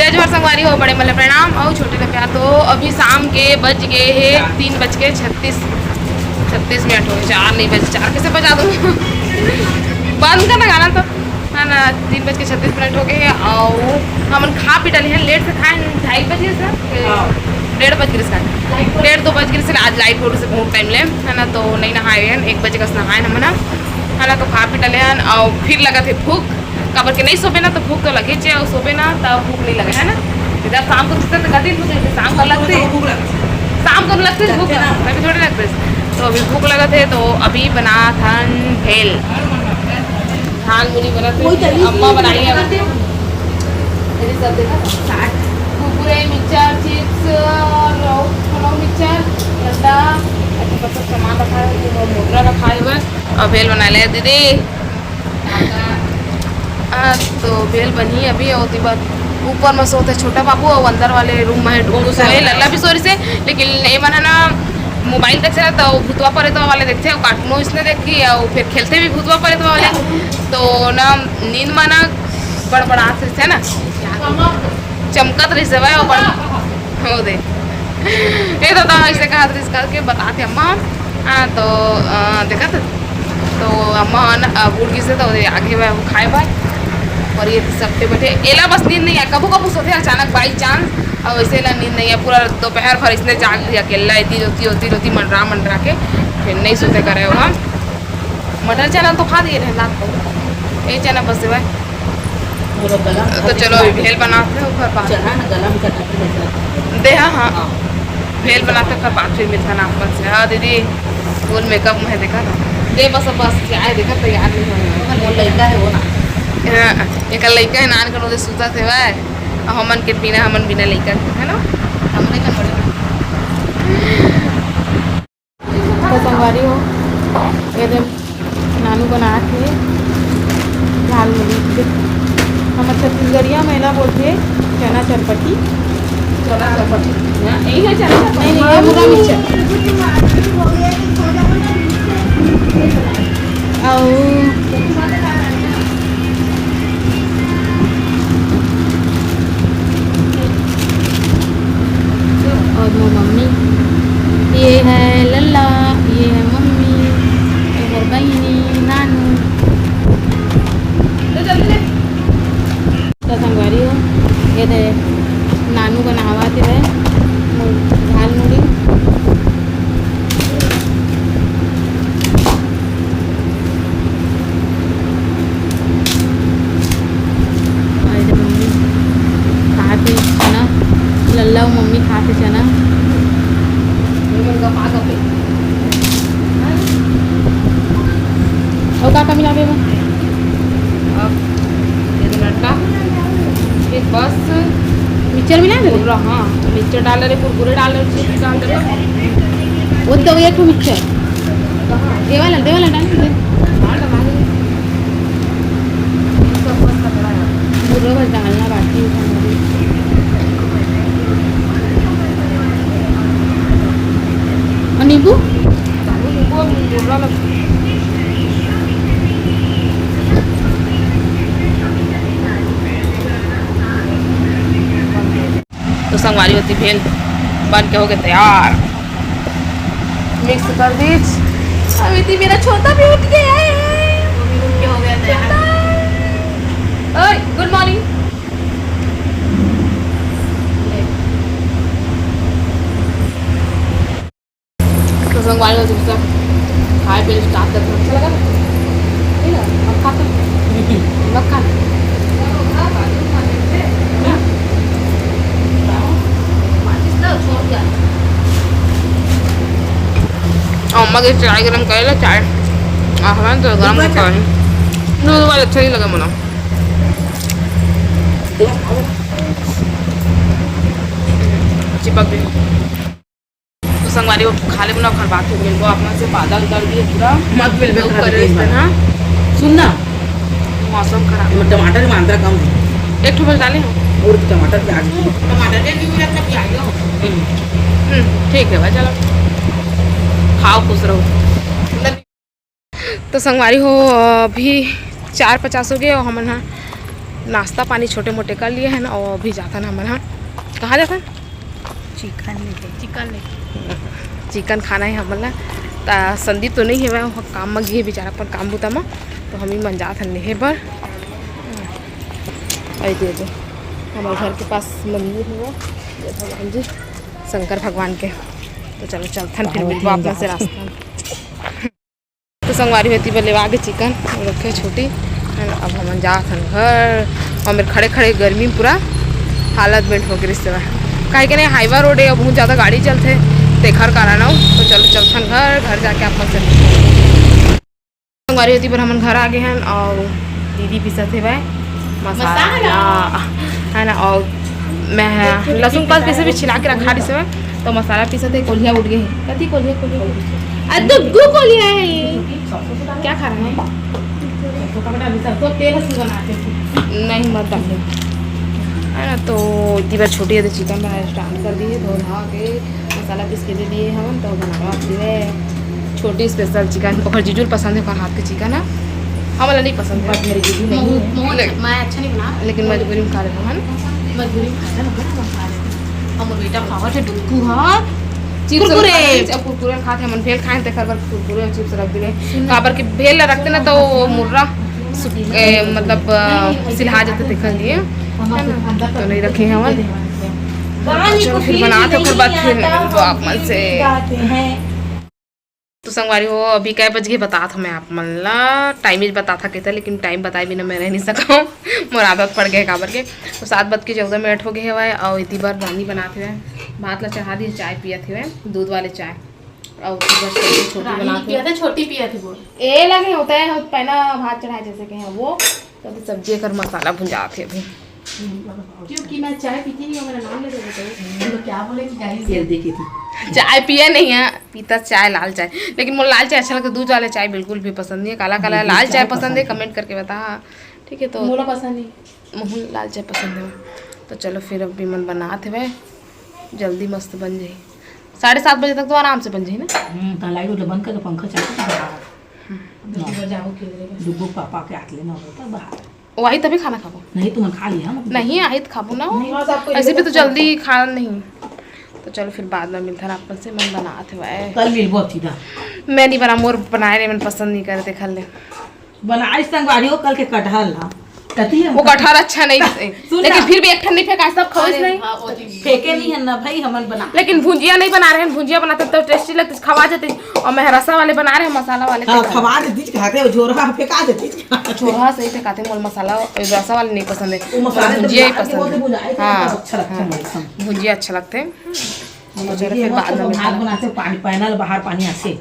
जय जोहर संगवारी हो, बड़े मल्ले प्रणाम और छोटे का प्यार। तो अभी शाम के बज गए हैं 3:36 हो गए। 4 नहीं बजे, 4 कैसे बजा दूँ बंद करना गाना तो है ना। 3:36 हो गए और हम खा पी डाले हैं। लेट से खाए 2:30 बजे से 1:30 बज गए खाए 1:30-2 बज गए। आज लाइट फोटो से बहुत टाइम ले है ना, तो नहीं नहाए हैं। 1 बजे का नहाए हम ना है ना। तो खा पी डाले हैं और फिर लगा थे भूख कबर के नहीं सोबे ना तो भूख तो लगे चे और सोबे ना तो भूख नहीं लगे है ना। जब शाम को तो गति शाम को लगते शाम को लगते भूख अभी थोड़े लगते। तो अभी भूख लगा थे तो अभी बना था भेल धान मुनी बना थे अम्मा बनाई है। कुरकुरे मिक्सर चिप्स और मिक्सर ठंडा ऐसे सब सामान रखा है। मोटरा रखा हुआ और भेल बना लिया दीदी। तो भेल बनी अभी होती बात। ऊपर में सोते छोटा बाबू और अंदर वाले रूम में ढूंढू सोए लल्ला भी सोरी से। लेकिन ये मन है ना मोबाइल देख रहा तो भूतवा परेतवा वाले देखते हैं कार्टून इसने देखी और फिर खेलते भी भूतवा परेतवा वाले। तो ना नींद में ना बड़बड़ात रही है ना चमकत रही से भाई और हो दे ये तो ऐसे कहा था करके बताते अम्मा। तो देखा तो अम्मा बुढ़गी से तो आगे वो खाए भाई और ये सबके बैठे एला बस नींद नहीं है। कबू कबू सोते अचानक बाई चांस और वैसे ला नींद नहीं है। पूरा दोपहर भर इसने जाग लिया अकेला होती मंडरा के फिर नहीं सोते करे होगा। मटर चना तो खा दिए रहे रात को यही चना बस भाई। तो चलो अभी भेल बनाते हैं ऊपर बात दे। हाँ भेल बनाते फिर बात फिर मिलता ना अपन से। हाँ दीदी फुल मेकअप में देखा था दे बस क्या है देखा तैयार नहीं हो लड़का है वो ना एक लड़का है नान कर सूता थे वह हमन के बिना हमन बिना लड़का है ना हमने का तो संगवारी हो ये नानू बना थे झाल मुड़ी हम छत्तीसगढ़िया महिला बोलते चना चरपटी यही है चना नहीं है मुगा मिर्चा और वो मम्मी ये है लल्ला ये है मम्मी ये है बहनी नानू। तो संगवारी हो ये दे नानू का नहावाते है झाल मुड़ी लल्ला मम्मी खाते चना और का मिला दे बस मिक्सचर मिला दे। हाँ मिक्सचर डाल रहे कुरकुरे डाल रहे डाल रहे वो तो एक मिक्सचर देवाला डाल दे पूरा बस डालना बाकी नींबू तो संगवारी होती भेल बन के हो गए तैयार। मिक्स कर दीज अभी मेरा छोटा भी उठ गया है हो गया तैयार। गुड मॉर्निंग संगवारी हो चुका खाए पहले स्टार्ट करते अच्छा लगा नहीं ना अब खाता मत खाना अम्मा के चाय गरम करे चाय हमें तो गरम कर दूध वाले अच्छा ही लगा मना चिपक गई। संगवारी खा ले बना खर बात हो गई वो अपना से बादल कर दिए पूरा मत मिल कर ना सुनना मौसम खराब टमाटर में आंतरा कम है एक ठो डाले और टमाटर प्याज ठीक है भाई चलो खाओ खुश रहो। तो संगवारी हो अभी 4:50 हो गए और हम ना नाश्ता पानी छोटे मोटे कर लिए हैं ना, और अभी जाता ना हमारे यहाँ कहाँ जाता चिकन खाना है हमारा। संदीप तो नहीं है वह काम में गए बेचारा पर काम बुता में, तो हम ही मन जात हन लेहे बर। अरे दे दो हमारे घर के पास मंदिर है भगवान जी शंकर भगवान के, तो चलो चलथन फिर मिलवा अपना से रास्ता। तो संगवारी होती बोले आगे चिकन रखे छोटी, अब हम जात हन घर। और मेरे खड़े खड़े गर्मी में पूरा हालत बेंट हो गई रिश्ते काहे के नहीं हाईवा रोड है और बहुत ज़्यादा गाड़ी चलते देखर कराना हो, तो चलो चलथन घर जाके आप से संगवारी होती पर हम घर आ गए हैं। और दीदी पिसत है भाई मसाला है ना, और मैं लहसुन पास पीसे भी छिला के रखा रिसे में, तो मसाला पीसत है। कोलिया उठ गई कथी कोलिया कोलिया है ये क्या खा रहे हैं? नहीं मत डाले है ना। तो इतनी बार छोटी है तो चिकन बनाना स्टार्ट कर दिए, धो धा के मसाला पीस के दे दिए हम, तो बनावा दिए छोटी स्पेशल चिकन। और जीजू पसंद है पर हाथ के चिकन है, हमारा नहीं पसंद है, मेरे जीजू नहीं है, मैं अच्छा नहीं बना लेकिन मजबूरी में खा रहे हैं मजबूरी में खा रहे हम बेटा खावा थे डुक्कू हाँ कुरकुरे खाते हम भेल खाए थे कुरकुरे चिप्स रख दिए काबर के भेल रखते ना तो मुर्रा मतलब सिलहा जाते दिखा दिए तो नहीं रखे हैं हम फिर बनाते फिर बाद फिर आप मन से। तो संगवारी हो अभी कै बज गए बता था मैं आप मन ला टाइम ही बता था कहता, लेकिन टाइम बताए बिना मैं रह नहीं सका हूँ, मोर आदत पड़ गए काबर के। तो 7:14 हो गए हुए और इतनी बार रानी बनाते हुए भात ला चढ़ा दिए, चाय पिया थे दूध वाले चाय, और छोटी बनाते थे छोटी पिया थी वो ए लगे होता है पहला भात चढ़ाए जैसे कि है वो, तो सब्जी कर मसाला भुंजाते अभी क्योंकि मैं चाय पीती नहीं हूँ, मेरा नाम ले देते तो क्या बोले कि गाड़ी तेल देखी थी चाय पिया नहीं है पीता चाय लाल चाय, लेकिन मुझे लाल चाय अच्छा लगता है, दूध वाले चाय बिल्कुल भी पसंद नहीं है, काला काला लाल चाय पसंद है कमेंट करके बता ठीक है। तो मोला पसंद नहीं मुझे लाल चाय पसंद है। तो चलो फिर अभी मन बनाते हुए जल्दी मस्त बन जाए, 7:30 बजे तक तो आराम से बन जाए ना। लाइट उठ बंद कर पंखा चालू पापा के हाथ लेना होता बाहर वही तभी खाना खाबो नहीं तुम खा लिया नहीं आई तो खाबो ना ऐसे भी तो जल्दी खा नहीं। तो चलो फिर बाद में मिलता है अपन से मन बनाते हुए कल मिलबो सीधा मैं नहीं बना मोर बनाए रहे मन पसंद नहीं करे देख ले बनाए संगवारी हो कल के कटहल ला कथी है वो कटहल अच्छा नहीं लेकिन फिर भी एक ठंडी फेंका सब खाओ नहीं फेंके नहीं है ना भाई हमन बना, लेकिन भुंजिया नहीं बना रहे हैं, भुंजिया बनाते तो टेस्टी लगती खवा जाते, और मेहरसा वाले बना रहे हैं मसाला वाले खवा देती खाते झोरा फेंका देती छोरा सही फेंकाते मोल मसाला रसा वाले नहीं पसंद है, भुंजिया ही पसंद है। हाँ भुंजिया अच्छा लगते हैं। फिर बाद में भात बनाते पानी पहनल बाहर पानी आसे